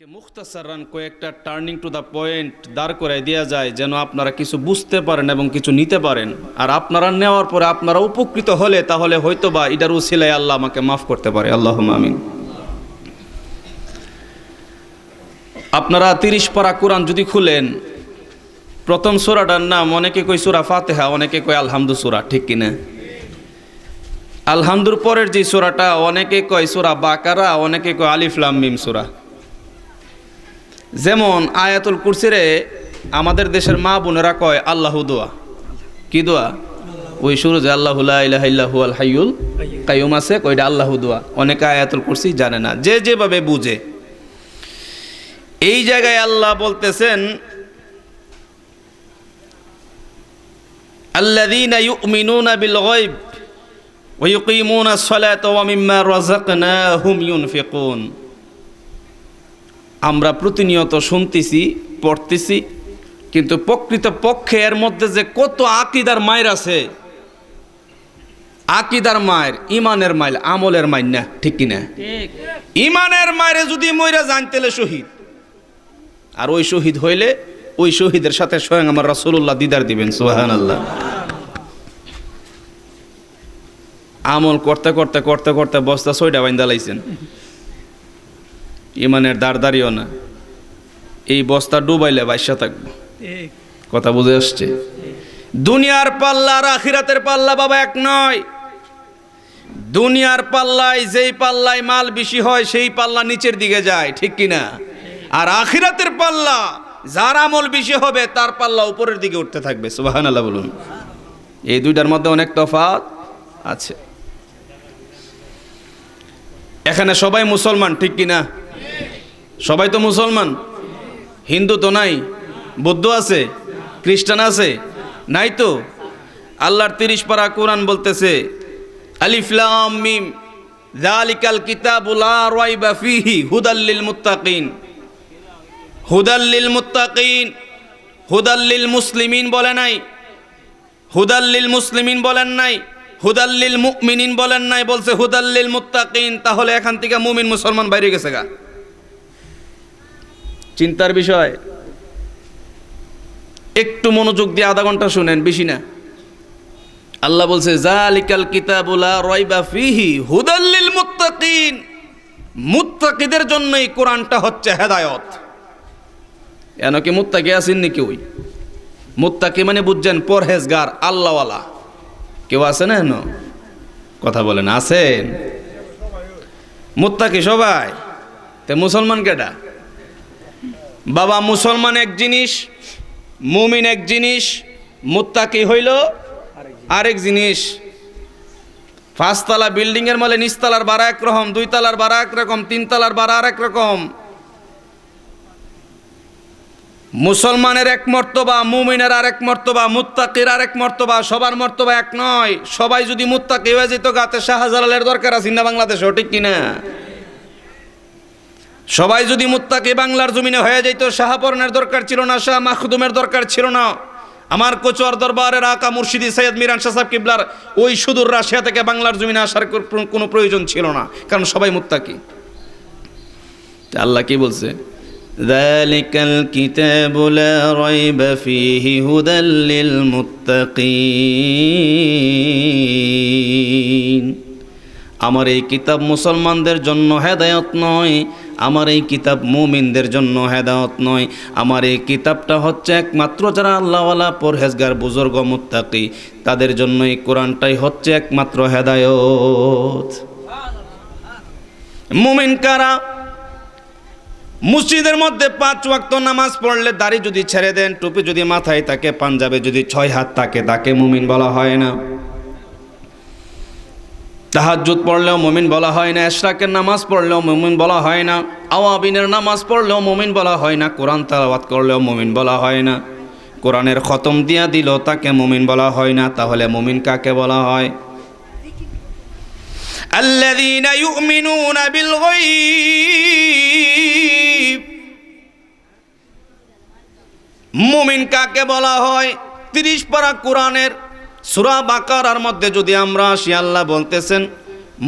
মুখতাসারান কয়েকটা turning to the point দাঁড় করাই দেওয়া যায় যেন আপনারা কিছু বুঝতে পারেন এবং কিছু নিতে পারেন। আর আপনারা নেওয়ার পরে আপনারা উপকৃত হলে তাহলে হয়তো বা এটার উসিলায় আল্লাহ আমাকে মাফ করতে পারে। আল্লাহুম্মা আমিন। আপনারা 30 পারা কোরআন যদি খুলেন, প্রথম সূরাটার নাম অনেকে কয় সূরা ফাতিহা, অনেকে কয় আলহামদু সূরা, ঠিক কিনা? আলহামদুর পরের যে সূরাটা অনেকে কয় সূরা বাকারা, অনেকে কয় আলিফ লাম মিম সূরা। যেমন আয়াতুল কুরসিরে আমাদের দেশের মা বোনেরা কয় আল্লাহু দোয়া। কি দোয়া? ওই শুরু যে আল্লাহু লা ইলাহা ইল্লা হুয়াল হাইয়ুল কাইয়ুম আছে, কয়টা আল্লাহু দোয়া। অনেকে আয়াতুল কুরসি জানে না, যে যেভাবে বুঝে। এই জায়গায় আল্লাহ বলতেছেন আল্লাযীনা ইউমিনুনা বিল গায়ব ওয়া ইউকিমুনাস সালাতা ওয়া মিম্মা রাযাকনাহুম ইউনফিকুন। আমরা প্রতিনিয়ত শুনতেছি, পড়তেছি, কিন্তু প্রকৃত পক্ষে এর মধ্যে যে কত আকীদার মায়ের আছে, আকীদার মায়ের, ইমানের মাইল, আমলের মাইল না, ঠিক কিনা? ইমানের মায়ের যদি মইরা জানতেলে শহীদ, আর ওই শহীদ হইলে ওই শহীদের সাথে স্বয়ং আমার রাসূলুল্লাহ দিদার দিবেন। সুবহানাল্লাহ। আমল করতে করতে করতে করতে বস্তা 6টা বাইন্দা লাইছেন, ইমানের দাঁড়িয়েও না। এই বস্তা ডুবাইলে বাইসা থাকবো। কথা বুঝে আসছে? দুনিয়ার পাল্লা আর আখিরাতের পাল্লা বাবা এক নয়। দুনিয়ার পাল্লায় যেই পাল্লায় মাল বেশি হয় সেই পাল্লা নিচের দিকে যায়, ঠিক কিনা? আর আখিরাতের পাল্লা যার আমল বেশি হবে তার পাল্লা উপরের দিকে উঠতে থাকবে। সুবহানাল্লাহ বলুন। এই দুইটার মধ্যে অনেক তফাৎ আছে। এখানে সবাই মুসলমান, ঠিক কিনা? সবাই তো মুসলমান। হিন্দু তো নাই, বৌদ্ধ আছে, খ্রিস্টান আছে, নাই তো। আল্লাহর 30 পারা কোরআন বলতেছে আলিফ লাম মিম যালিকাল কিতাবু লা রাইবা ফীহি হুদাল লিল মুত্তাকিন। হুদাল লিল মুত্তাকিন, হুদাল লিল মুসলিমিন বলে নাই, হুদাল লিল মুসলিমিন বলেন নাই, হুদাল লিল মুমিনিন বলেন নাই, বলছে হুদাল লিল মুত্তাকিন। তাহলে এখান থেকে মুমিন মুসলমান বাইরে গেছে গা। চিন্তার বিষয়। একটু মনোযোগ দিয়ে আধা ঘন্টা শুনেন, বেশি না। আল্লাহ বলছে যালিকাল কিতাবু লা রাইবা ফীহি হুদাল লিল মুত্তাকিন। মুত্তাকিদের জন্যই কোরআনটা হচ্ছে হেদায়েত। এন কি মুত্তাকি আছেন নাকি? ওই মুত্তাকি মানে বুঝছেন পরহেজগার, আল্লাহওয়ালা। কেউ আছে না? এন কথা বলেন, আছেন? মুত্তাকি সবাই। তে মুসলমান কেডা? বাবা মুসলমান এক জিনিস, মুমিন এক জিনিস, মুত্তাকি হইল আরেক জিনিস। 5 তলা বিল্ডিং এর মালে নিচতলার ভাড়া একরকম, 2 তলার ভাড়া একরকম, 3 তলার ভাড়া আরেক রকম। মুসলমানের এক মর্তবা, মুমিনের আরেক মর্তবা, মুত্তাকির আরেক মর্তবা। সবার মর্তবা এক নয়। সবাই যদি মুত্তাকি হয়ে যেত গাতে শাহজালালের দরকার আছে না বাংলাদেশে, ঠিক কিনা? সবাই যদি মুত্তাকি বাংলার জমিনে হয়ে যেত, শাহপরনের দরকার ছিল না, শাহ মাখদুমের দরকার ছিল না। আমার কোচোয়ার দরবারের আকা মুর্শিদি সৈয়দ মিরান শাহ সাহেব কিবলার ওই সুদূর রাশিয়া থেকে বাংলার জমিনে আসার কোনো প্রয়োজন ছিল না, কারণ সবাই মুত্তাকি। আল্লাহ কি বলছে? যালিকাল কিতাবু লা রাইবা ফীহি হুদাল লিল মুত্তাকিন। আমার এই কিতাব মুসলমানদের জন্য হেদায়েত নয়, আমার এই কিতাব মুমিনদের জন্য হেদায়েত নয়। আমার এই কিতাবটা হচ্ছে একমাত্র যারা আল্লাহওয়ালা, পরহেজগার, বুজুর্গ, মুত্তাকি, তাদের জন্য এই কোরআনটাই হচ্ছে একমাত্র হেদায়েত। মুমিন কারা? মসজিদের মধ্যে 5 ওয়াক্ত নামাজ পড়লে দাড়ি যদি ছেড়ে দেন, টুপি যদি মাথায় থাকে, পাঞ্জাবে যদি 6 হাত থাকে, তাকে মুমিন বলা হয় না। তাহাজ্জুদ পড়লেও মুমিন বলা হয় না, ইশরাকের নামাজ পড়লেও মুমিন বলা হয় না, আওয়াবিনের নামাজ পড়লেও মুমিন বলা হয় না, কোরআন তেলাওয়াত করলেও মুমিন বলা হয় না, কোরআনের খতম দিয়া দিল তাকে মুমিন বলা হয় না। তাহলে মুমিন কাকে বলা হয়? আল্লাযীনা ইউমিনুনা বিল গায়ব। মুমিন কাকে বলা হয়? 30 পারা কোরআনের সূরা বাকারার মধ্যে যদি আমরা আসি, আল্লাহ বলতেছেন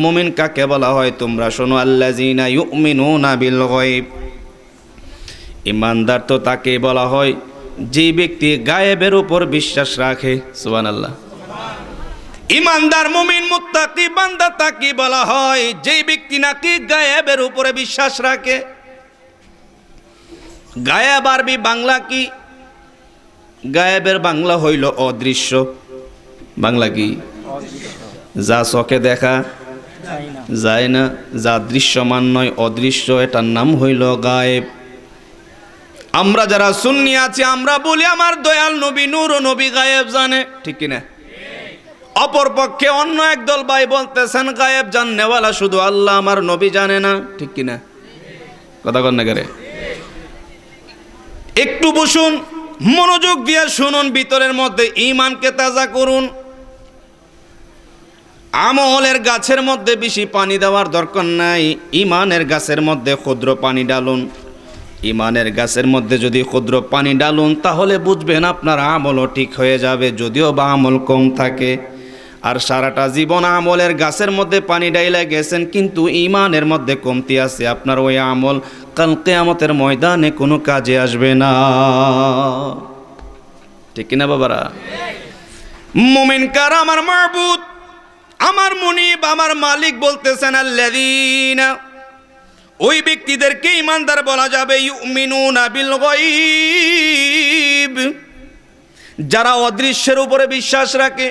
মুমিন কাকে বলা হয় তোমরা শোনো, আল্লাযীনা ইউমিনুনা বিল গায়ব। ইমানদার তো তাকে বলা হয় যে ব্যক্তি গায়েবের উপর বিশ্বাস রাখে। সুবহানাল্লাহ। ইমানদার মুমিন মুত্তাকি বান্দা তাকে বলা হয় যে ব্যক্তি নাকি গায়েবের উপরে বিশ্বাস রাখে। গায়েব আরবি বাংলা কি? গায়েবের বাংলা হইল অদৃশ্য। বাংলা কি? যা চোখে দেখা যায় না, যা দৃশ্যমান নয়, অদৃশ্য, এটার নাম হইল গায়েব। আমরা যারা সুন্নি আছি আমরা বলি আমার দয়াল নবী নূর নবী গায়েব জানে, ঠিক কিনা? অপরপক্ষে অন্য একদল ভাই বলতেছেন গায়েব জাননেওয়ালা শুধু আল্লাহ, আমার নবী জানে না, ঠিক কিনা? কথা কন না করে। একটু বসুন, মনোযোগ দিয়ে শুনুন, ভিতরের মধ্যে ঈমানকে তাজা করুন। আমলের গাছের মধ্যে বেশি পানি দেওয়ার দরকার নাই, ঈমানের গাছের মধ্যে ক্ষুদ্র পানি ডালুন। ঈমানের গাছের মধ্যে যদি ক্ষুদ্র পানি ডালুন তাহলে বুঝবেন আপনার আমলও ঠিক হয়ে যাবে, যদিও বা আমল কম থাকে। আর সারাটা জীবন আমলের গাছের মধ্যে পানি ডাইলা গেছেন কিন্তু ঈমানের মধ্যে কমতি আছে, আপনার ওই আমল কাল কিয়ামতের ময়দানে কোনো কাজে আসবে না, ঠিক কিনা বাবারা? মুমিন কার? আমার মাবুদ, আমার মুনিব, আমার মালিক বলতেছেন আল্লাযীনা, ওই ব্যক্তিদেরকে ঈমানদার বলা যাবে ইউমিনুনা বিল গায়ব, যারা অদৃশ্যের উপরে বিশ্বাস রাখে।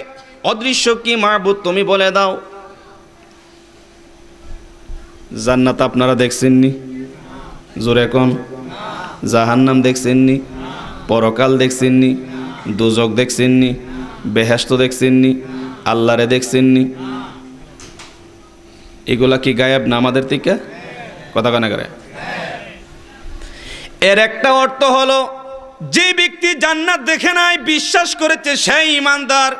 অদৃশ্য কি মাবুদ তুমি বলে দাও? জান্নাত আপনারা দেখছেননি? জোরে কোন। জাহান্নাম দেখছেননি? পরকাল দেখছেননি? দোজখ দেখছেননি? বেহেশত দেখছেননি? আল্লাহরে দেখছেননি? এগুলা কি গায়েব না আমাদের থেকে? কথা কানা করে। এর একটা অর্থ হলো যে ব্যক্তি জান্নাত দেখে নাই বিশ্বাস করেছে সেই ঈমানদার।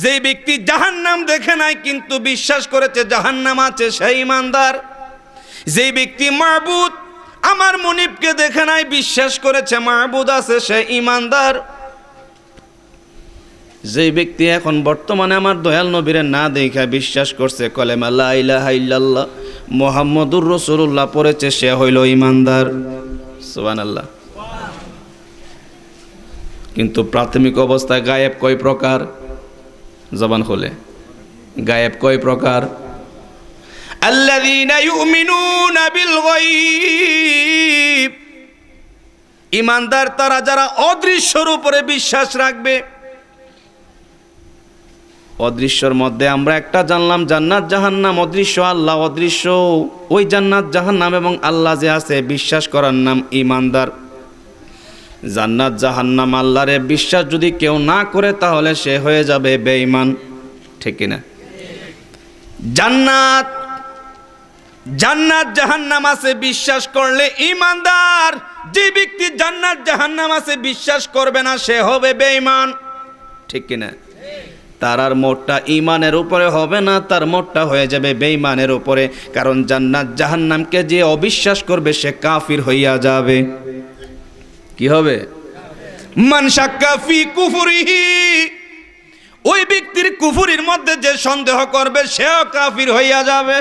যে ব্যক্তি জাহান্নাম দেখে নাই কিন্তু বিশ্বাস করেছে জাহান্নাম আছে সেই ঈমানদার। যে ব্যক্তি মাবুদ আমার মুনিবকে দেখে নাই বিশ্বাস করেছে মাবুদ আছে সে ঈমানদার। যে ব্যক্তি এখন বর্তমানে আমার দয়াল নবীরে না দেখা বিশ্বাস করছে কলেমা লা ইলাহা ইল্লাল্লাহ মুহাম্মাদুর রাসূলুল্লাহ পড়েছে সে হইল ঈমানদার। সুবহানাল্লাহ। কিন্তু প্রাথমিক অবস্থায় গায়েব কয় প্রকার? জবান খুলে, গায়েব কয় প্রকার? আল্লাযীনা ইউমিনুনা বিল গায়ব, ঈমানদার তারা যারা অদৃশ্যের উপরে বিশ্বাস রাখবে। অদৃশ্যর মধ্যে আমরা একটা জানলাম জান্নাত জাহান্নাম অদৃশ্য, আল্লাহ অদৃশ্য। ওই জান্নাত জাহান্নাম এবং আল্লাহ যে আছে বিশ্বাস করার নাম ঈমানদার। জান্নাত জাহান্নাম আল্লাহরে বিশ্বাস যদি কেউ না করে তাহলে সে হয়ে যাবে বেঈমান, ঠিক কিনা? জান্নাত জাহান্নাম আছে বিশ্বাস করলে ঈমানদার। যে ব্যক্তি জান্নাত জাহান্নাম আছে বিশ্বাস করবে না সে হবে বেঈমান, ঠিক কিনা? তার আর মোটটা ঈমানের উপরে হবে না, তার মোটটা হয়ে যাবে বেঈমানের উপরে। কারণ জান্নাত জাহান্নামকে যে অবিশ্বাস করবে সে কাফির হইয়া যাবে। কি হবে? মান শাক্কা ফি কুফরিহি, ওই ব্যক্তির কুফরির মধ্যে যে সন্দেহ করবে সেও কাফির হইয়া যাবে।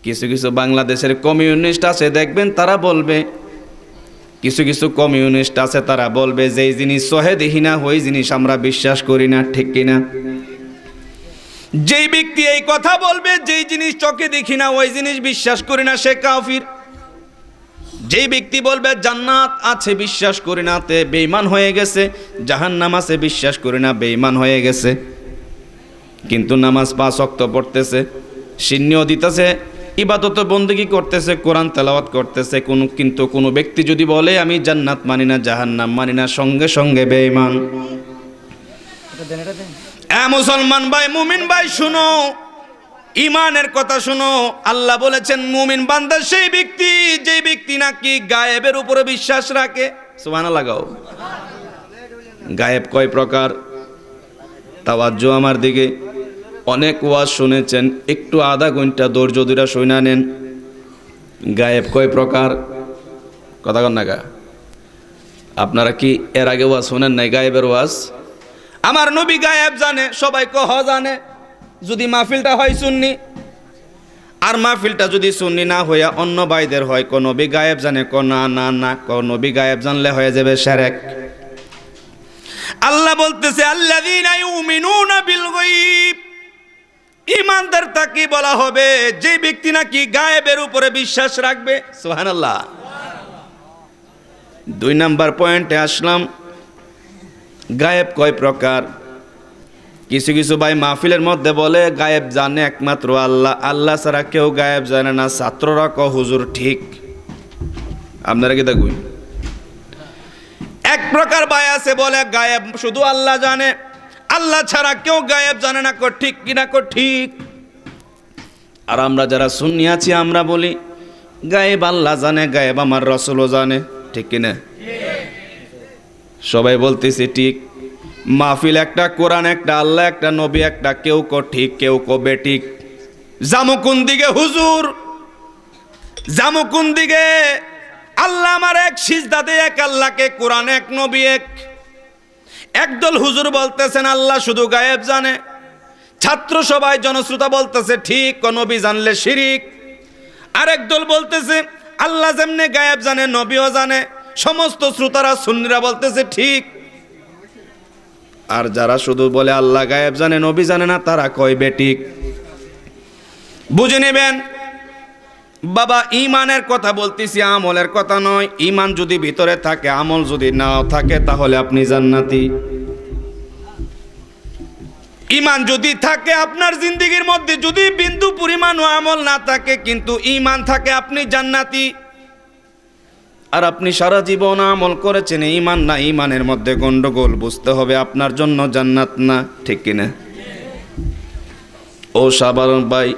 কিছু কিছু বাংলাদেশের কমিউনিস্ট আছে দেখবেন তারা বলবে, কিছু কিছু কমিউনিস্ট আছে তারা বলবে যেই জিনিস চোখে দেখি না ওই জিনিস আমরা বিশ্বাস করি না, ঠিক কিনা? যেই ব্যক্তি এই কথা বলবে যেই জিনিস চোখে দেখি না ওই জিনিস বিশ্বাস করি না সে কাফির। যেই ব্যক্তি বলবে জান্নাত আছে বিশ্বাস করি না তে বেঈমান হয়ে গেছে, জাহান্নাম আছে বিশ্বাস করি না বেঈমান হয়ে গেছে। কিন্তু নামাজ 5 ওয়াক্ত পড়তেছে, সিন্নিও দিতেছে, ইবাদত বন্দেগী করতেছে, কোরআন তেলাওয়াত করতেছে, কিন্তু কোনো ব্যক্তি যদি বলে আমি জান্নাত মানি না জাহান্নাম মানি না, সঙ্গে সঙ্গে বেঈমান। মুসলমান ভাই, মুমিন ভাই শুনো, ঈমানের কথা শুনো। আল্লাহ বলেছেন মুমিন বান্দা সেই ব্যক্তি যে ব্যক্তি নাকি গায়েবের উপরে বিশ্বাস রাখে। সুবহানাল্লাহ গাও। গায়েব কয় প্রকার? তাওয়াজ্জু আমার দিকে। অনেক ওয়াজ শুনেছেন, একটু আধা ঘন্টা ধৈর্য ধরে শুনে নেন। গায়েব কয় প্রকার? কথা কন না গা। আপনারা কি এর আগে ওয়াজ শুনেন নাই গায়েবের ওয়াজ? আমার নবী গায়েব জানে, সবাই কহ জানে। যদি মাহফিলটা হয় সুন্নি, আর মাহফিলটা যদি সুন্নি না হইয়া অন্য ভাইদের হয়, কোন নবী গায়েব জানে, কোন না না না, কোন নবী গায়েব জানলে হয়ে যাবে শিরক। আল্লাহ বলতেছে আল্লাযীনা ইউমিনুনা বিল গায়ব, ঈমানদার তাকে বলা হবে যে ব্যক্তি নাকি গায়েবের উপরে বিশ্বাস রাখবে। সুবহানাল্লাহ। 2 নাম্বার পয়েন্টে আসলাম, গায়েব কয় প্রকার। কিছু কিছু ভাই মাহফিলের মধ্যে বলে গায়েব জানে একমাত্র আল্লাহ, আল্লাহ ছাড়া কেউ গায়েব জানে না। ছাত্ররা ক হুজুর ঠিক, আপনারা কি দেখুন। এক প্রকার ভাই আছে বলে গায়েব শুধু আল্লাহ জানে, আল্লাহ ছাড়া কেউ গায়েব জানে না। ঠিক কিনা? ঠিক। আর আমরা যারা সুন্নি আছি আমরা বলি গায়েব আল্লাহ জানে, গায়েব আমার রাসূলও জানে। ঠিক কিনা? সবাই বলতেছি ঠিক। মাহফিল একটা, কোরআন একটা, আল্লাহ একটা, নবী একটা, কেউ কো ঠিক, কেউ কো বেঠিক। জামু কোন দিকে হুজুর? জামু কোন দিকে? আল্লাহ আমার এক, সিজদাতে এক, আল্লাহকে কোরআন এক, নবী এক। একদল হুজুর বলতেছেন আল্লাহ শুধু গায়েব জানে, ছাত্র সবাই জনশ্রোতা বলতেছে ঠিক, নবী জানলে শিরিক। আরেক দল বলতেছে আল্লাহ যেমনে গায়েব জানে নবীও জানে। সমস্ত শ্রোতারা সুন্নিরা বলতেছে ঠিক। আর যারা শুধু বলে আল্লাহ গায়েব জানে নবী জানে না, তারা কয় বেঠিক। বুঝে নেবেন বাবা, ঈমানের কথা বলতেছি, আমলের কথা নয়। ঈমান যদি ভিতরে থাকে, আমল যদি নাও থাকে, তাহলে আপনি জান্নাতি। ঈমান যদি থাকে আপনার জিন্দেগির মধ্যে, যদি বিন্দু পরিমাণ আমল না থাকে কিন্তু ঈমান থাকে, আপনি জান্নাতি। আর আপনি সারা জীবন আমল করেছেন, ঈমান না, ঈমানের মধ্যে গন্ডগোল, বুঝতে হবে আপনার জন্য জান্নাত না। ঠিক কিনা? ও সাধারণ ভাই,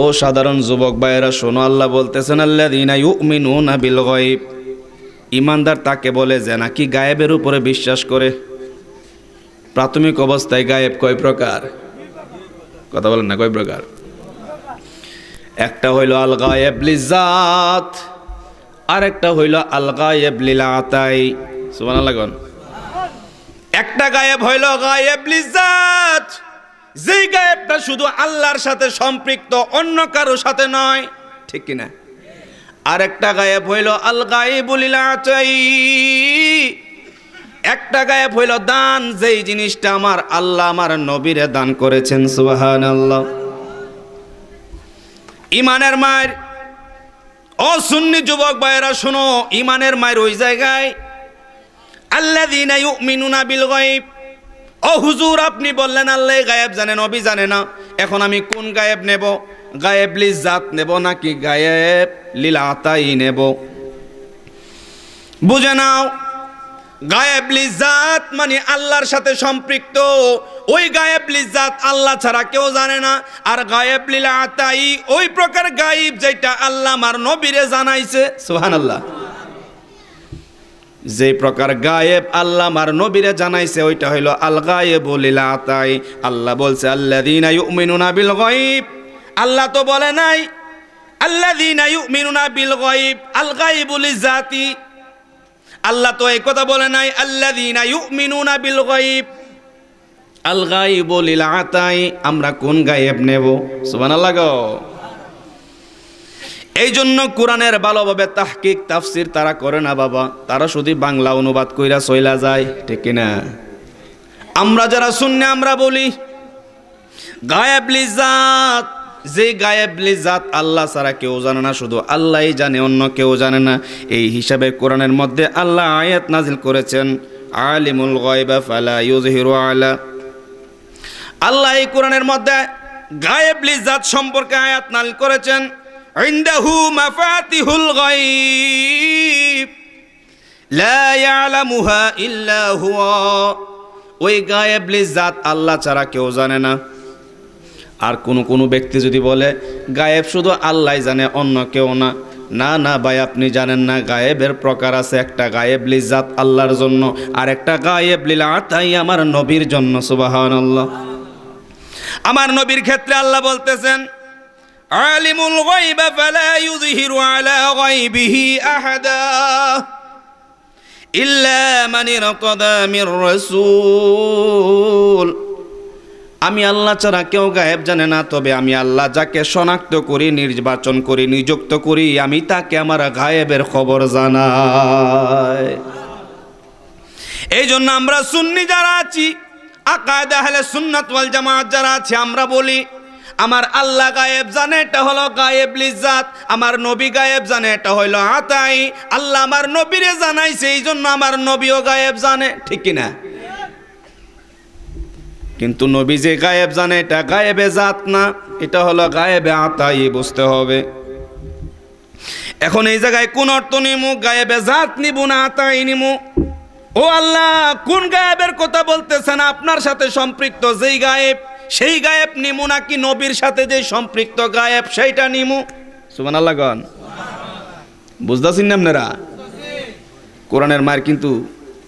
ও সাধারণ যুবক ভাইয়েরা শোনো, আল্লাহ বলতেছেন আল্লাযীনা ইউমিনুনা বিল গায়ব, ঈমানদার তাকে বলে যে নাকি গায়েবের উপরে বিশ্বাস করে। প্রাথমিক অবস্থায় গায়েব কয় প্রকার? কথা বলেন না, কয় প্রকার? একটা হইল আল গায়েব লিজাত, আর একটা হইল আল গায়েব লিল আতাই। সুবহানাল্লাহ। একটা গায়েব হইল গায়েব লিজাত, যেই গায়েবটা শুধু আল্লাহর সাথে সম্পৃক্ত, অন্য কারোর সাথে নয়। ঠিক কিনা? আর একটা গায়েব হইল আল গায়েবুল লিল আতাই, একটা গায়েব হইল দান, যেই জিনিসটা আমার আল্লাহ আমার নবীরে দান করেছেন। সুবহানাল্লাহ। ঈমানের মায়ের, ও সুন্নি যুবক ভাইয়েরা শোনো, ঈমানের মায়ের ওই জায়গায় আল্লাযীনা ইউমিনুনা বিল গায়ব। ও হুজুর আপনি বললেন আল্লাহ গায়েব জানে নবী জানে না, এখন আমি কোন গায়েব নেব? গায়েব লিজাত নেব নাকি গায়েব লিল আতাই নেব? বুঝে নাও, গায়েব লিজাত মানে আল্লাহর সাথে সম্পৃক্ত, ওই গায়েব লিজাত আল্লাহ ছাড়া কেউ জানে না। আর গায়েব লিল আতাই ওই প্রকার গায়েব যেটা আল্লাহ আমার নবীরে জানাইছে। সুবহানাল্লাহ। যে প্রকার গায়েব আল্লাহ আমার নবীরে জানাইছে ওইটা হইল আল গায়েবুল লিল আতাই। আল্লাহ বলছে আল্লাযীনা ইউমিনুনা বিল গায়ব, আল্লাহ তো বলে নাই আল্লাযীনা ইউমিনুনা বিল গায়ব আল গায়েবুল লিজাতি। আল্লাহ তো এই কথা বলে নাই আল্লাযীনা ইউমিনুনা বিল গায়ব আল গায়েবুল লিল আতাই। আমরা কোন গায়েব নেব? সুবহানাল্লাহ গো। এই জন্য কোরআনের ভালোভাবে তাহকিক তাফসির তারা করে না বাবা, তারা শুধু বাংলা অনুবাদ কইরা চইলা যায়। ঠিক না? আমরা যারা সুন্নি আমরা বলি গায়েব লিজাত, যে গায়েব লিজাত আল্লাহ ছাড়া কেউ জানে না, শুধু আল্লাহই জানে, অন্য কেউ জানে না। এই হিসাবে কোরআনের মধ্যে আল্লাহ আয়াত নাজিল করেছেন আলিমুল গায়বা ফালা ইউযহিরু আলা। আল্লাহ এই কোরআনের মধ্যে গায়েব লিজাত সম্পর্কে আয়াত নাজিল করেছেন ইনদাহু মাফাতিহুল গায়ব লা ইয়ালামুহা ইল্লা হুয়া। ওই গায়েব লিজাত আল্লাহ ছাড়া কেউ জানে না। আর কোন ব্যক্তি যদি বলে গায়েব শুধু আল্লাহ জানে, অন্য কেউ না, না না ভাই আপনি জানেন না, গায়েবের প্রকার আছে। একটা গায়েব লিজাত আল্লাহর জন্য, আর একটা গায়েব লিল আতাই আমার নবীর জন্য। সুবহানাল্লাহ। আমার নবীর ক্ষেত্রে আল্লাহ বলতেছেন আলিমুল গায়বা ফালা ইউযহিরু আলা গায়বিহি আহাদা ইল্লা মান ইরতাদা মির রাসূল। আমি আল্লাহ ছাড়া কেউ গায়েব জানে না, তবে আমি আল্লাহ যাকে শনাক্ত করি, নির্বাচন করি, নিযুক্ত করি, আমি তাকে আমার গায়েবের খবর জানাই। এই জন্য আমরা সুন্নি যারা আছি, আকায়েদে আহলে সুন্নাত ওয়াল জামাত যারা আছি, আমরা বলি আমার আল্লাহ গায়েব জানে, এটা হলো গায়েব লিজ্জাত। আমার নবী গায়েব জানে, এটা হইল আতাই। আল্লাহ আমার নবীরে জানাইছে, এই জন্য আমার নবীও গায়েব জানে, ঠিক কিনা? কিন্তু নবী যে গায়েব জানে, এটা গায়েবে জাত না, এটা হলো গায়েবে আতাই, বুঝতে হবে। এখন এই জায়গায় কোন অর্থ নিমু? গায়েবে জাত নিব না আতাই নিমু? ও আল্লাহ, কোন গায়েবের কথা বলতেছেন? আপনার সাথে সম্পৃক্ত যেই গায়েব, সেই গায়েব নিমু, নাকি নবীর সাথে যে সম্পৃক্ত গায়েব সেইটা নিমু? সুবহানাল্লাহ গণ, বুঝতেছেন না আপনারা? কোরআনের মায়ের কিন্তু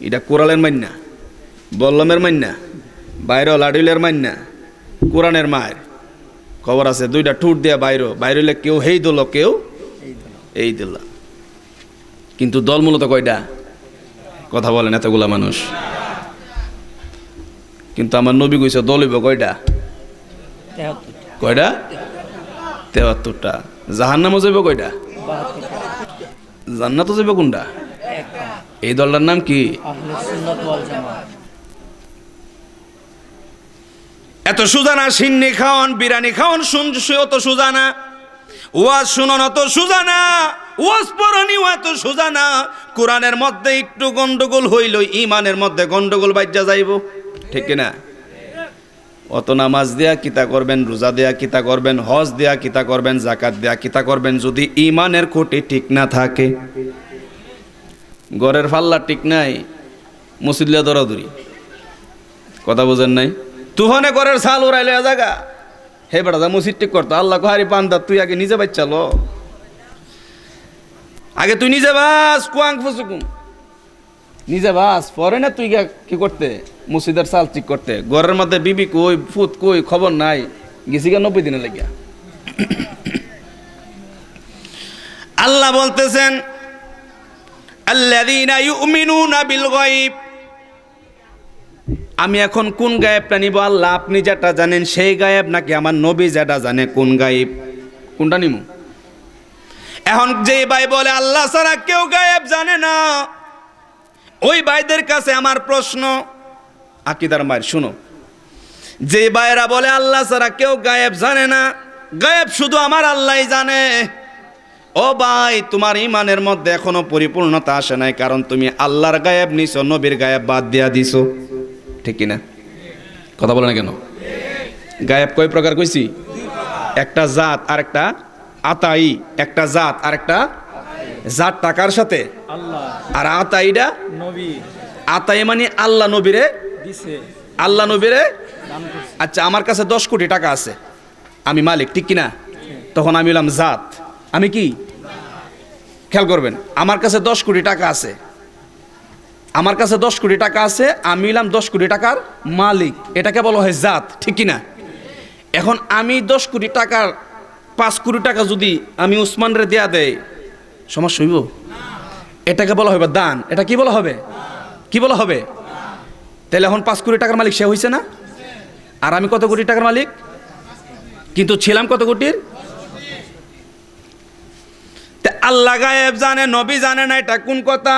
এটা কোরআনের মাইন না, বল্লমের মাইন না, বাইরে লাডিলের মাইন না, কোরআনের মায়ের খবর আছে। দুইটা ঠুট দিয়া বাইরে কেউ হেই দিল, কেউ এই দিল, কিন্তু দল মূলত কয়টা? কথা বলেন এতগুলা মানুষ, কিন্তু আমার নবী কইছে দল হইব কয়টা? কয়টা? 73টা। জাহান্নামও যাইব কয়টা? জান্নাতও যাইব কোনটা? এই দলটার নাম কি? এত সুজানা, সিন্নি খাওয়ান, বিরিয়ানি খাওয়ান, অত সুজানা, ওয়াজ শুনন অত সুজানা, ওয়াজ পড়নি এত সুজানা। কোরআনের মধ্যে একটু গন্ডগোল হইল, ইমানের মধ্যে গন্ডগোল বাইজা যাইব, ঠিক না? অত নামাজ দেয়া কিতা করবেন, রোজা দেয়া কিতা করবেন, হজ দেয়া কিতা করবেন, জাকাত দেয়া কিতা করবেন, যদি ইমানের খুঁটি ঠিক না থাকে, ঘরের ফাল্লা ঠিক নাই, মসজিদে দৌড়াদৌড়ি, কথা বোঝেন নাই? তুফানে ঘরের ছাল উড়াইলে জায়গা, হে বেটা যা মসজিদ ঠিক করতো, আল্লাহ হারি পান্দা, তুই আগে নিজে বাচ্চালো, আগে তুই নিজে বাস, কুয়াং ফুসুকুম নিজে বাস, পরে না তুই কি করতে মসজিদের চাল ঠিক করতে। ঘরের মধ্যে বিবি কই, ফুত কই, খবর নাই, গেছি গা 90 দিনে লাগিয়া। আল্লাহ বলতেছেন আল্লাযীনা ইউমিনুনা বিল গায়ব। আমি এখন কোন গায়েবটা নিব? আল্লাহ আপনি যেটা জানেন সেই গায়েব, নাকি আমার নবী যেটা জানে কোন গায়েব? কোনটা নিব? এখন যে ভাই বলে আল্লাহ ছাড়া কেউ গায়েব জানে না, ওই ভাইদের কাছে আমার প্রশ্ন, আকীদার মায়ের শুনো, যে ভাইরা বলে আল্লাহ ছাড়া কেউ গায়েব জানে না, গায়েব শুধু আমার আল্লাহই জানে, ও ভাই তোমার ইমানের মধ্যে এখনো পরিপূর্ণতা আসে নাই, কারণ তুমি আল্লাহর গায়েব নিছো, নবীর গায়েব বাদ দিয়া দিছো, ঠিক কিনা? কথা বলে না কেন? গায়েব কয় প্রকার কইছি? একটা জাত আর একটা আতাই, একটা জাত আর একটা জাত টাকার সাথে আল্লাহ, আর আতাইটা নবী। আতাই মানে আল্লাহ নবীরে দিছে, আল্লাহ নবীরে। আচ্ছা, আমার কাছে 10 কোটি টাকা আছে, আমি মালিক, ঠিক কিনা? তখন আমি হলাম জাত, আমি কি? খেয়াল করবেন, আমার কাছে 10 কোটি টাকা আছে, আমার কাছে 10 কোটি টাকা আছে, আমি হলাম 10 কোটি টাকার মালিক, এটাকে বলা হয় জাত, ঠিক কিনা? এখন আমি 10 কোটি টাকার 5 কোটি টাকা যদি আমি উসমানরে দেয়া দেয়, সমস্যা হইব? এটাকে বলা হবে দান। এটা কি বলা হবে? কি বলা হবে? তাহলে এখন 5 কোটি টাকার মালিক সে হইছে না? আর আমি কত কোটি টাকার মালিক? কিন্তু ছিলাম কত কোটির? আল্লাহ গায়েব জানে, নবী জানে না, এটা কোন কথা?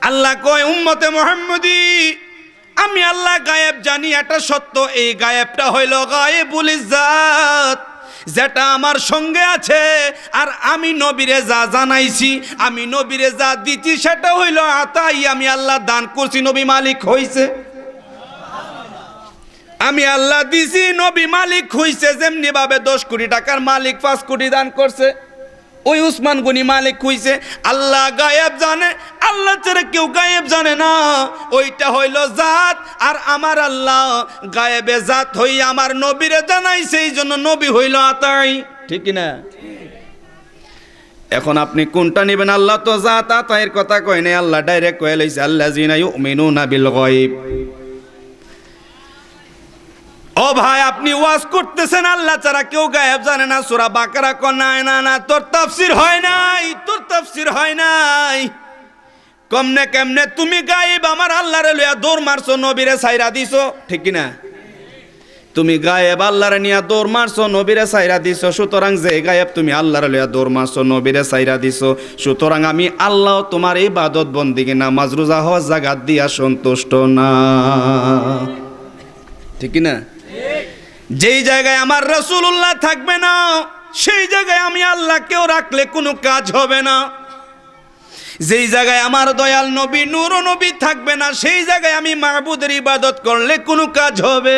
আল্লাহ কয় উম্মতে মুহাম্মদী, আমি আল্লাহ গায়েব জানি, এটা সত্য। এই গায়েবটা হইল গায়েবুল ইজ্জাত, যেটা আমার সঙ্গে আছে, আর আমি নবীরে যা জানাইছি, আমি নবীরে যা দিচ্ছি, সেটা হইল আতাই, আমি আল্লাহ দান করছি, নবী মালিক হইছে। আমি আল্লাহ দিছি, নবী মালিক হইছে। যেমনি ভাবে 10 কোটি টাকার মালিক 5 কোটি দান করছে, ওই উসমান গনি মালিক হইছে। আল্লাহ গায়েব জানে, আল্লাহ ছাড়া কেউ গায়েব জানে না, ওইটা হইল জাত। আর আমার আল্লাহ গায়েবে জাত হই আমার নবীরে জানাইছে, এই জন্য নবী হইল আতাই, ঠিক না? এখন আপনি কোনটা নেবেন? আল্লাহ তো জাত, আতাইয়ের কথা কয় নাই, আল্লাহ ডাইরেক্ট কয়ে লইছে আল্লাযীনা ইউমিনুনা বিল গায়ব। ও ভাই, আপনি ওয়াজ করতেছেন আল্লাহ ছাড়া কেউ গায়েব জানে না, সূরা বাকারা কয় না না, তোর তাফসীর হয় নাই, তোর তাফসীর হয় নাই। কমনে কেমনে তুমি গায়েব আমার আল্লাহরে লইয়া দৌড় মারছো, নবীরে ছাইরা দিছো, ঠিক কি না? তুমি গায়েব আল্লাহরে নিয়া দৌড় মারছো, নবীরে সাইরা দিছো, সুতরাং যে গায়েব তুমি আল্লাহরে লইয়া দৌড় মারছো, নবীরে সাইরা দিছো, সুতরাং আমি আল্লাহ তোমার ইবাদত বন্দিগি নামাজ রোজা হওয়ার জায়গা দিয়া সন্তুষ্ট না। ঠিক না? যেই জায়গায় আমার রাসূলুল্লাহ থাকবে না সেই জায়গায় আমি আল্লাহকেও রাখলে কোনো কাজ হবে না। যেই জায়গায় আমার দয়াল নবী নূর নবী থাকবে না সেই জায়গায় আমি মাহবুদের ইবাদত করলে কোনো কাজ হবে।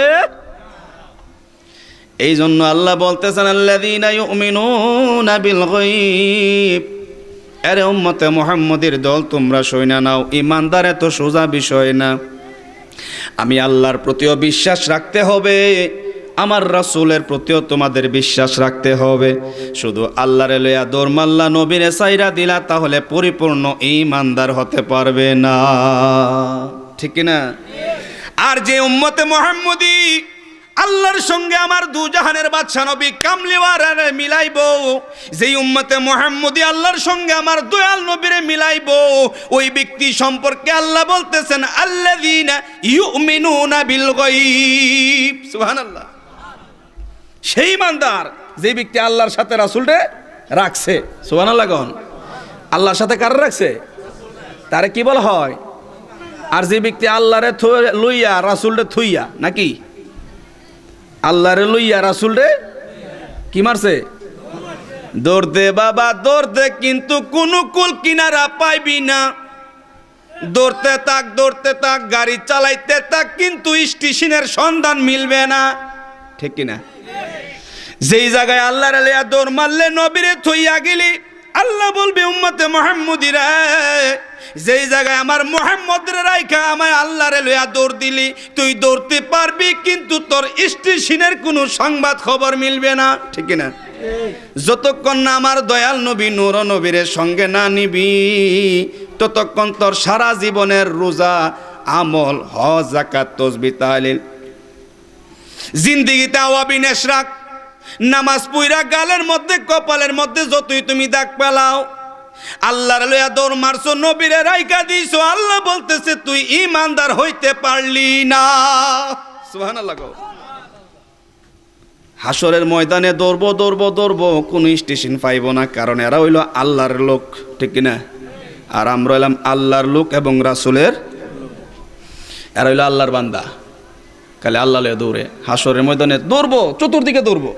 এই জন্য আল্লাহ বলতেছেন আল্লাযীনা ইউমিনুনা বিল গায়ব, আরে উম্মতে মুহাম্মদের দল তোমরা শুনে নাও, ঈমানদার এত সোজা বিষয় না। আমি আল্লাহর প্রতিও বিশ্বাস রাখতে হবে, আমার রাসূলের প্রতিও তোমাদের বিশ্বাস রাখতে হবে। শুধু আল্লাহরে লইয়া দৌড় মাল্লা, নবীরে সাইরা দিলা, তাহলে পরিপূর্ণ ঈমানদার হতে পারবে না। ঠিক না? আর যে উম্মতে মুহাম্মদী আল্লাহর সঙ্গে আমার দুজাহানের বাদশা নবী কামলিওয়ালারে মিলাইবো, যেই উম্মতে মুহাম্মদী আল্লাহর সঙ্গে আমার দয়াল নবীরে মিলাইবো, ওই ব্যক্তি সম্পর্কে আল্লাহ বলতেছেন আল্লাযীনা ইউমিনুনা বিল গায়ব। সুবহানাল্লাহ। সেই ইমানদার যে ব্যক্তি আল্লাহর সাথে রাসূলরে রাখছে। সুবহানাল্লাহ। কোন আল্লাহর সাথে কার রাখছে? তারে কি বলা হয়? আর যে ব্যক্তি আল্লাহরে লইয়া রাসূলরে থুইয়া, নাকি আল্লাহরে লইয়া রাসূলরে কি মারছে? দৌড় দে বাবা দৌড় দে, কিন্তু কোনো কুল কিনারা পাইবি না। দৌড়তে থাক, গাড়ি চালাইতে থাক, কিন্তু স্টেশনের সন্ধান মিলবে না। ঠিক কিনা? যেই জায়গায় আল্লাহরে লইয়া দৌড় মারলে, নবীরে থইয়া গেলি, আল্লাহ বলবে উম্মতে মুহাম্মদীরা, যেই জায়গায় আমার মুহাম্মদের রাইখা আমায় আল্লাহরে লইয়া দৌড় দিলি, তুই দৌড়তে পারবি, কিন্তু তোর স্টেশনের কোনো সংবাদ খবর মিলবে না। ঠিক না? যতক্ষণ না আমার দয়াল নবী নূর নবীর সঙ্গে না নিবি, ততক্ষণ তোর সারা জীবনের রোজা আমল হজ যাকাত তাসবিহ তাহলিল জিন্দেগিতে আওয়াবিন ইশরাক নামাজ পইরা গালের মধ্যে কপালের মধ্যে যতই তুমি দাগ পেলাও, আল্লাহর লইয়া দৌড় মারছো, নবীরে রাইখা দিছো, আল্লাহ বলতেছে তুই ঈমানদার হইতে পারলি না। সুবহানাল্লাহ। হাসরের ময়দানে দৌড়বো, কোনো স্টেশন পাইব না, কারণ এরা হইল আল্লাহর লোক। ঠিক না? আর আমরা হইলাম আল্লাহর লোক এবং রাসূলের, এরা হইল আল্লাহর বান্দা। খালি আল্লাহ লইয়া দৌড়ে হাসরের ময়দানে দৌড়বো, চতুর্দিকে দৌড়বো,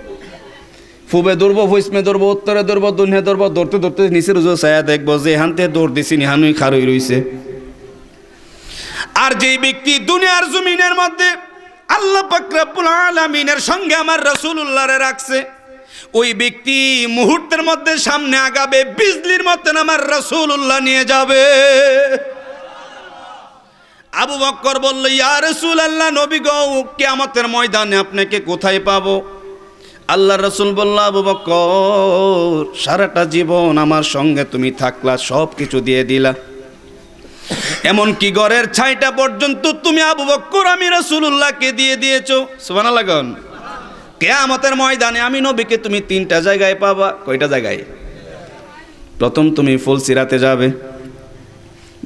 ফুবে দৌড়বো, ভুইসমে দৌড়বো, উত্তরে দৌড়বো, দক্ষিণে দৌড়বো, দৌড়তে নিচের উজো ছায়া দেখবো যে হানতে দৌড় দিছি নিহানুই খারই রইছে। আর যেই ব্যক্তি দুনিয়ার জমিনের মধ্যে আল্লাহ পাক রব্বুল আলামিনের সঙ্গে আমার রাসূলুল্লাহরে রাখছে, ওই ব্যক্তি মুহূর্তের মধ্যে সামনে আগাবে, বিজলির মতন আমার রাসূলুল্লাহ নিয়ে যাবে। আবু বকর বলল, ইয়া রাসূলুল্লাহ, নবী গো, কিয়ামতের ময়দানে আপনাকে কোথায় পাবো? আল্লাহর রাসূল বলল, আবু বকর, সারাটা জীবন আমার সঙ্গে তুমি থাকলা, সব কিছু দিয়ে দিলা, এমনকি ঘরের ছাইটা পর্যন্ত তুমি আবু বকর আমি রাসূলুল্লাহকে দিয়ে দিয়েছো। সুবহানাল্লাহ। কিয়ামতের ময়দানে আমি নবীকে তুমি 3টা জায়গায় পাবা। কয়টা জায়গায়? প্রথম তুমি ফুলসিরাতে যাবে।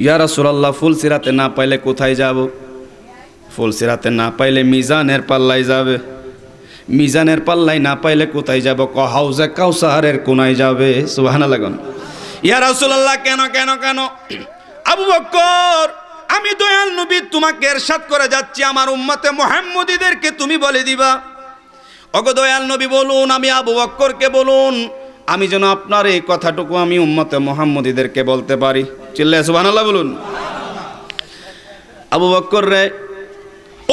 ইয়া রাসূলুল্লাহ, ফুলসিরাতে না পাইলে কোথায় যাব? ফুলসিরাতে না পাইলে মিজানের পাল্লায় যাবে। মিজানের পাল্লায় না পাইলে কোথায় যাব? হাউজে কাউসারের কোনায় যাবে। সুবহানাল্লাহ। ইয়া রাসূলুল্লাহ, কেন কেন কেন? আবু বকর, আমি দয়াল নবী তোমাকে ইরশাদ করে যাচ্ছি, আমার উম্মতে মুহাম্মদীদেরকে তুমি বলে দিবা, ওগো দয়াল নবী বলুন, আমি আবু বকরকে বলুন, আমি যেন আপনার এই কথাটুকু আমি উম্মতে মুহাম্মদীদেরকে বলতে পারি। চিল্লায়ে সুবহানাল্লাহ বলুন। আবু বকর রে,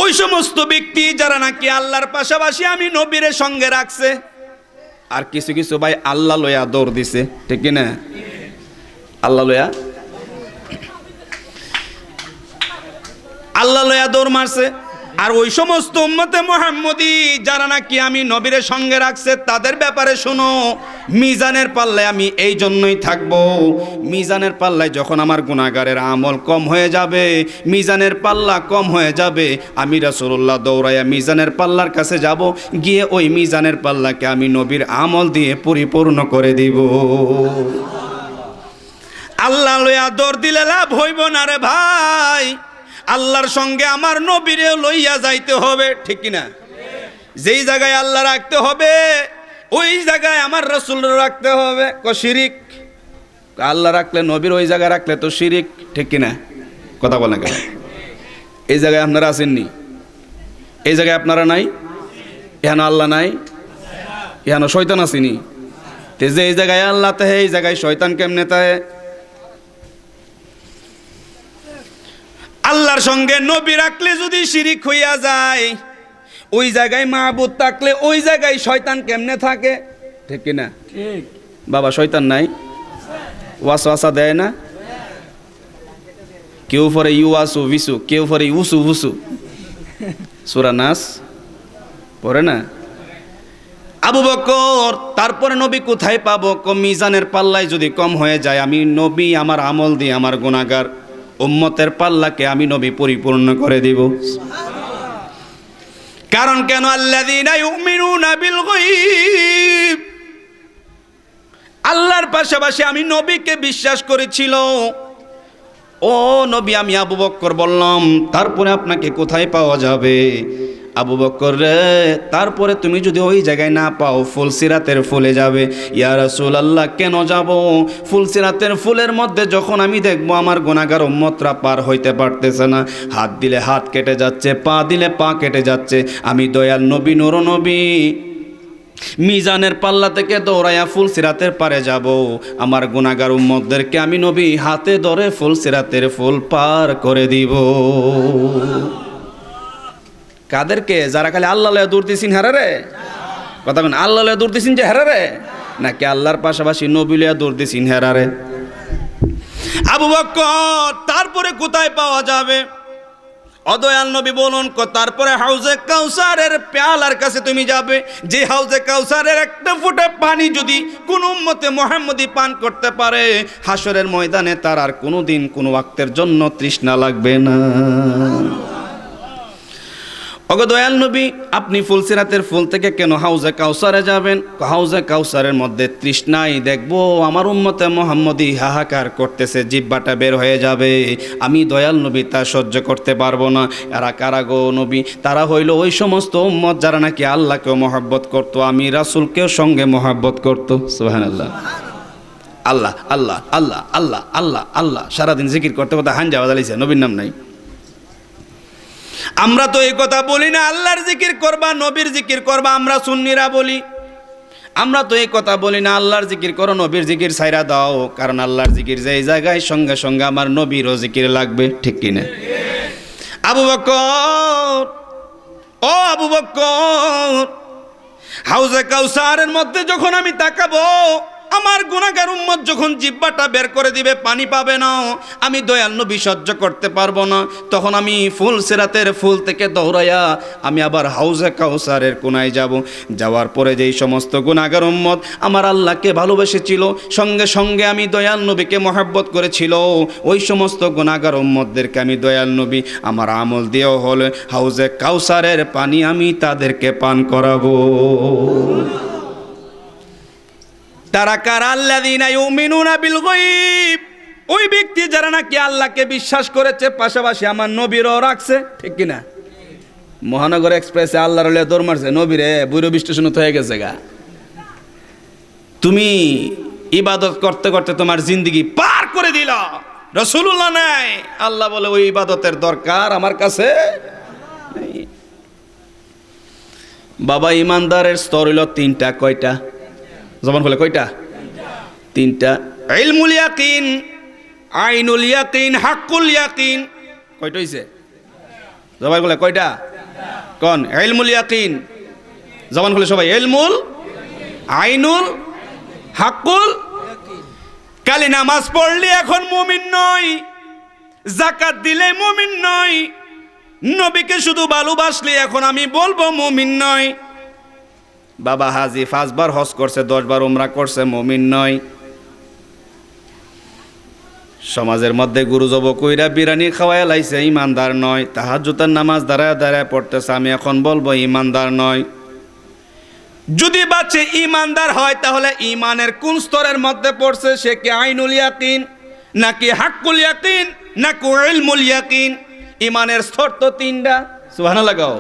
ওই সমস্ত ব্যক্তি যারা নাকি আল্লাহর পাশাপাশি আমি নবীর সঙ্গে রাখছে, আর কিছু কিছু ভাই আল্লাহ লইয়া দৌড় দিছে। ঠিক কি না? আল্লাহ লইয়া দৌড় মারছে। আর ওই সমস্ত উম্মতে মুহাম্মদী যারা নাকি আমি নবীর সঙ্গে রাখছে, তাদের ব্যাপারে শোনো, মিজানের পাল্লায় আমি এই জন্যই থাকবো, মিজানের পাল্লায় যখন আমার গুনাহগারের আমল কম হয়ে যাবে, মিজানের পাল্লা কম হয়ে যাবে, আমি রাসূলুল্লাহ দৌড়াইয়া মিজানের পাল্লার কাছে যাব, গিয়ে ওই মিজানের পাল্লাকে আমি নবীর আমল দিয়ে পরিপূর্ণ করে দিব। আল্লাহ লইয়া দৌড় দিলে লাভ হইব না রে ভাই, আল্লাহর সঙ্গে আমার নবীরে লইয়া যাইতে হবে। ঠিক কিনা? যেই জায়গায় আল্লাহ রাখতে হবে ওই জায়গায় আমার রাসূল রাখতে হবে। শিরিক, আল্লাহ রাখলে নবীর ওই জায়গায় রাখলে তো শিরিক, ঠিক কিনা? কথা বলেন কেন? এই জায়গায় আপনারা আসেননি, এই জায়গায় আপনারা নাই, এখানে আল্লাহ নাই, এখানে শয়তান আসেনি। তে যে এই জায়গায় আল্লাহ তাহে এই জায়গায় শয়তান কেমনে তাহে? আল্লাহর সঙ্গে নবী রাখলে যদি শিরিক হইয়া যায়, ওই জায়গায় মাহবুদ থাকলে ওই জায়গায় শয়তান কেমনে থাকে? ঠিক কিনা? বাবা শয়তান নাই? ওয়াসওয়াসা দেয় না? কেউ পরে ইউয়াসু বিসু, কেউ পরে ইউসু হুসু, সূরা নাস পড়ে না? আবু বকর তারপরে নবী কোথায় পাবো? মিজানের পাল্লায় যদি কম হয়ে যায়, আমি নবী আমার আমল দিয়ে আমার গুনাহগার উম্মতের পাল্লাকে আমি নবী পরিপূর্ণ করে দিব। কারণ কেন? আল্লাযীনা ইউমিনুনা বিল গায়ব, আল্লাহর পাশাপাশি আমি নবীকে বিশ্বাস করেছিল। ও নবী, আমি আবু বকর বললাম তারপরে আপনাকে কোথায় পাওয়া যাবে? আবু বকর রে, তারপরে তুমি যদি ওই জায়গায় না পাও, ফুলসিরাতের ফুলে যাবে। ইয়া রাসূলুল্লাহ, কেন যাব? ফুলসিরাতের ফুলের মধ্যে যখন আমি দেখবো আমার গুনাহগার উম্মতরা পার হইতে পারতেছে না, হাত দিলে হাত কেটে যাচ্ছে, পা দিলে পা কেটে যাচ্ছে, আমি দয়াল নবী নূর নবী মিজানের পাল্লা থেকে দৌড়াইয়া ফুলসিরাতের পারে যাব। আমার গুনাহগার উম্মতদেরকে আমি নবী হাতে ধরে ফুলসিরাতের ফুল পার করে দিব। কাদেরকে? যারা খালি আল্লাহ লয়ে দৌড় দিছেন হারারে। কথা বলেন, আল্লাহ লয়ে দৌড় দিছেন যে হারারে, নাকি আল্লাহর পাশাপাশি নবী লয়ে দৌড় দিছেন হারারে? আবু বকর তারপরে কোথায় পাওয়া যাবে? অদয়াল নবী বলুন, তারপরে হাউজে কাউসারের পেয়ালার কাছে তুমি যাবে। যে হাউজে কাউসারের একটা ফোঁটা পানি যদি কোন উম্মতে মুহাম্মদী পান করতে পারে, হাসরের ময়দানে তার আর কোনো দিন কোনো ওয়াক্তের জন্য তৃষ্ণা লাগবে না। ওগো দয়াল নবী, আপনি ফুলসিরাতের ফুল থেকে কেন হাউজে কাউসারে যাবেন? হাউজে কাউসারের মধ্যে তৃষ্ণাই দেখবো আমার উম্মতে মুহাম্মদী হাহাকার করতেছে, জিহ্বাটা বের হয়ে যাবে। আমি দয়াল নবী তা সহ্য করতে পারবো না। এরা কারা গো নবী? তারা হইল ওই সমস্ত উম্মত যারা নাকি আল্লাহকেও মহব্বত করতো, আমি রাসূলকেও সঙ্গে মহব্বত করতো। সুবহানাল্লাহ। আল্লাহ আল্লাহ আল্লাহ আল্লাহ আল্লাহ আল্লাহ সারাদিন জিকির করতে করতে হাঞ্জা বাজালিছে, নবীর নাম নাই। আমরা তো এই কথা বলি না আল্লাহর জিকির করবা, নবীর জিকির করবা, আমরা সুন্নিরা বলি। আমরা তো এই কথা বলি না আল্লাহর জিকির করো, নবীর জিকির ছাইরা দাও। কারণ আল্লাহর জিকির যেই জায়গায় সঙ্গে সঙ্গে আমার নবীরও জিকির লাগবে, ঠিক কিনা? আবু বকর, ও আবু বকর, হাউজে কাউসারের মধ্যে যখন আমি তাকাবো, আমার গুনাহগার উম্মত যখন জিহ্বাটা বের করে দিবে, পানি পাবে না, আমি দয়াল নবী সহ্য করতে পারবো না। তখন আমি ফুলসিরাতের ফুল থেকে দৌড়াইয়া আমি আবার হাউজে কাউসারের কোনায় যাব। যাওয়ার পরে যেই সমস্ত গুনাহগার উম্মত আমার আল্লাহকে ভালোবেসেছিল, সঙ্গে সঙ্গে আমি দয়াল নবীকে মহব্বত করেছিল, ওই সমস্ত গুনাহগার উম্মতদেরকে আমি দয়াল নবী আমার আমল দিয়েও হলে হাউজে কাউসারের পানি আমি তাদেরকে পান করাবো। তারা কারা? আল্লাযীনা ইউমিনুনা বিল গায়ব, ওই ব্যক্তি যারা নাকি আল্লাহকে বিশ্বাস করেছে, পাশাপাশি আমার নবীরও রাখছে, ঠিক কিনা? মহানগর এক্সপ্রেসে আল্লাহর লে দৌড় মারছে, নবীরে বুড়ো স্টেশনে হয়ে গেছে গা। তুমি ইবাদত করতে করতে তোমার জিন্দেগি পার করে দিল, রাসূলুল্লাহ নাই। আল্লাহ বলে ওই ইবাদতের দরকার আমার কাছে নেই। বাবা, ইমানদারের স্তর হইল তিনটা। কয়টা? জবান বলে কয়টা? তিনটা। ইলমুল ইয়াকিন, আইনুল ইয়াকিন, হাক্কুল ইয়াকিন। কয়টা হইছে? জবান বলে কয়টা? কোন? ইলমুল ইয়াকিন। জবান বলে সবাই ইলমুল, আইনুল, হাক্কুল। কালি নামাজ পড়লে এখন মুমিন নয়, যাকাত দিলে মুমিন নয়, নবীকে শুধু ভালোবাসলে এখন আমি বলবো মুমিন নয়। বাবা হাজি 5 বার হজ করছে, 10 বার উমরা করছে, মুমিন নয়। সমাজের মধ্যে গুরু জব কইরা বিরানি খাওয়ায় লাইছে, ইমানদার নয়। তাহাজ্জুদের নামাজ দাঁড়ায় দাঁড়ায় পড়তেছে, আমি এখন বলবো ইমানদার নয়। যদি বাচ্চা ইমানদার হয় তাহলে ইমানের কোন স্তরের মধ্যে পড়ছে? সে কি আইনুল ইয়াকিন, নাকি হাক্কুল ইয়াকিন, নাকি ইলমুল ইয়াকিন? ইমানের স্তর তো 3টা। সুবহানাল্লাহ গাও।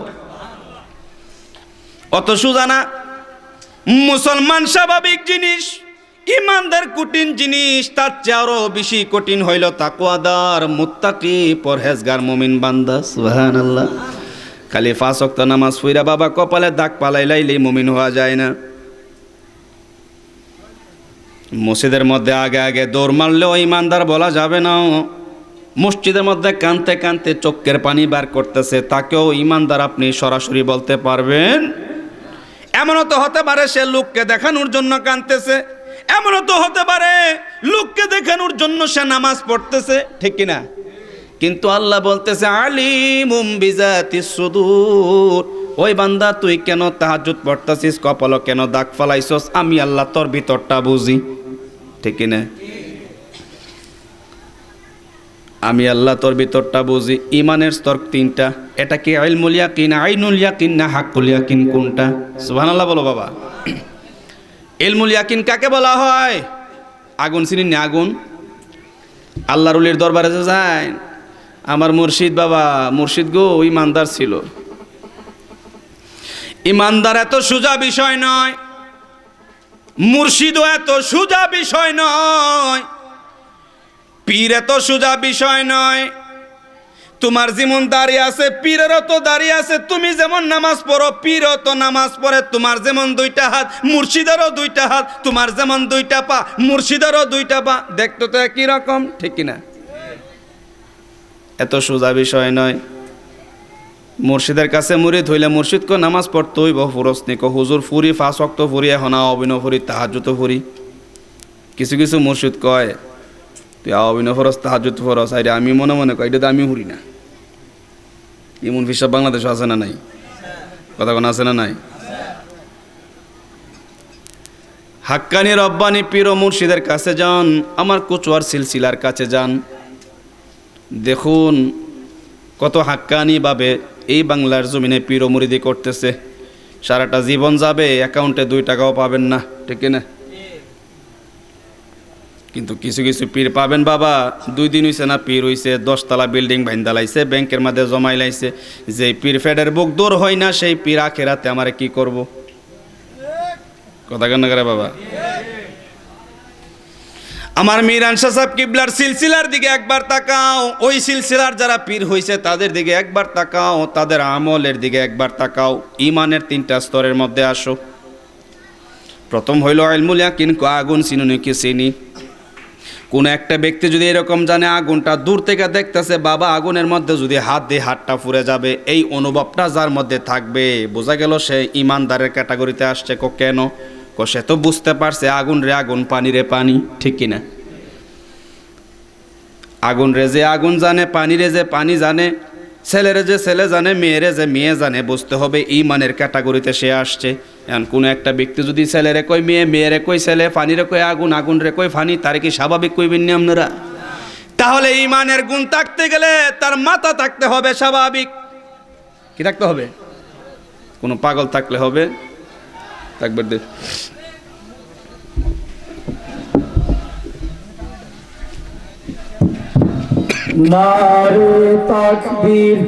অত সোজা না। মুসলমান স্বাভাবিক জিনিস, ইমানদার কঠিন জিনিস, তার চেয়ে আরো বেশি কঠিন হইল তাকওয়াদার, মুত্তাকি, পরহেজগার মুমিন বান্দা। সুবহানাল্লাহ। খালি 5 ওয়াক্ত নামাজ পড়া বাবা কপালে দাগ পালাই লাইলেই মুমিন হওয়া যায় না। মসজিদের মধ্যে আগে আগে দৌড় মারলেও ইমানদার বলা যাবে না। মসজিদের মধ্যে কানতে কানতে চোখের পানি বার করতেছে, তাকেও ইমানদার আপনি সরাসরি বলতে পারবেন? এমনও তো হতে পারে সে লোককে দেখানোর জন্য কানতেছে, এমনও তো হতে পারে লোককে দেখানোর জন্য সে নামাজ পড়তেছে, ঠিক কিনা? কিন্তু আল্লাহ বলতেছে আলিমুম বিজাতিস সুদূর, ওই বান্দা তুই কেন তাহাজ্জুদ পড়তাছিস, কপালও কেন দাগ ফালাইছস, আমি আল্লাহ তোর ভিতরটা বুঝি, ঠিক কিনা? আমি আল্লাহ তোর ভিতরটা বুঝি। ইমানের স্তর 3টা। এটা কি ইলমুল ইয়াকিন, আইনুল ইয়াকিন না হাক্কুল ইয়াকিন, কোনটা? সুবহানাল্লাহ বলো বাবা। ইলমুল ইয়াকিন কাকে বলা হয়? আগুন চিনেন না? আগুন আল্লাহর ওলির দরবারে যে যায়, আমার মুর্শিদ বাবা, মুর্শিদ গো ইমানদার ছিল। ইমানদার এত সোজা বিষয় নয়, মুর্শিদও এত সোজা বিষয় নয়, পীর এত সোজা বিষয় নয়। তোমার যেমন দাঁড়িয়ে আছে পীরেরও তো দাঁড়িয়ে আছে, তুমি যেমন নামাজ পড়ো পীরও তো নামাজ পড়ে। তোমার যেমন 2টা হাত মুর্শিদেরও 2টা হাত, তোমার যেমন 2টা পা মুর্শিদেরও 2টা পা, দেখতে তো একই রকম, ঠিক কিনা? এত সোজা বিষয় নয়। মুর্শিদের কাছে মুরিদ হইলে মুর্শিদকে নামাজ পড়তোই ফরজ নিকো হুজুর ফুরি 5 ওয়াক্ত ফুরি, এখন অবিনয় ফুরি, তাহাজ্জুদ ফুরি। কিছু কিছু মুর্শিদ কয় তুই অবিনয় ফরজ, তাহাজ্জুদ ফরজ, আরে আমি মনে মনে কয় এটা তো আমি ফুরি না। এমন হিসাব বাংলাদেশে আছে না নাই? কথা কোন আছে না নাই? হাক্কানি রব্বানি পীর ও মুর্শিদের কাছে যান, আমার কুচুয়ার সিলসিলার কাছে যান, দেখুন কত হাক্কানি ভাবে এই বাংলার জমিনে পীর ও মুরিদি করতেছে। সারাটা জীবন যাবে, অ্যাকাউন্টে 2 টাকাও পাবেন না, ঠিক না? কিন্তু কিছু কিছু পীর পাবেন বাবা, 2 দিন হইছে না পীর হইছে, 10 তলা বিল্ডিং বাইন্দা লাইছে, ব্যাংকের মধ্যে জমাই লাইছে। যে পীর ফেডের বুক দূর হয় না, সেই পীর আখেরাতে আমারে কি করব? কথা কেন করে বাবা? আমার মিরান শাহ সাহেব কিবলার সিলসিলার দিকে একবার তাকাও, ওই সিলসিলার যারা পীর হইছে তাদের দিকে একবার তাকাও, তাদের আমলের দিকে একবার তাকাও। ইমানের 3টা স্তরের মধ্যে আসো। প্রথম হইল ইলমুল ইয়াকিন, আগুন চিনুনি কি চিনি। কোন একটা ব্যক্তি যদি এরকম জানে আগুনটা দূর থেকে দেখতেছে, বাবা আগুনের মধ্যে যদি হাত দিয়ে হাতটা পুড়ে যাবে, এই অনুভবটা যার মধ্যে থাকবে, বোঝা গেল সে ইমানদারের ক্যাটাগরিতে আসছে। কেন? সে তো বুঝতে পারছে আগুন রে আগুন, পানি রে পানি, ঠিক কিনা? আগুন রে যে আগুন জানে, পানি রে যে পানি জানে, ছেলেরে যে ছেলে জানে, মেয়েরে যে মেয়ে জানে, বুঝতে হবে ইমানের ক্যাটাগরিতে সে আসছে। এখন কোনো একটা ব্যক্তি যদি ছেলেরে কই মেয়ে, মেয়েরে কই ছেলে, পানিরে কই আগুন, আগুন রে কই পানি, তার কি স্বাভাবিক কইবেন না আপনারা? তাহলে ইমানের গুণ থাকতে গেলে তার মাথা থাকতে হবে স্বাভাবিক। কি থাকতে হবে? কোনো পাগল থাকলে হবে? থাকবে দে নারে তাকবীর।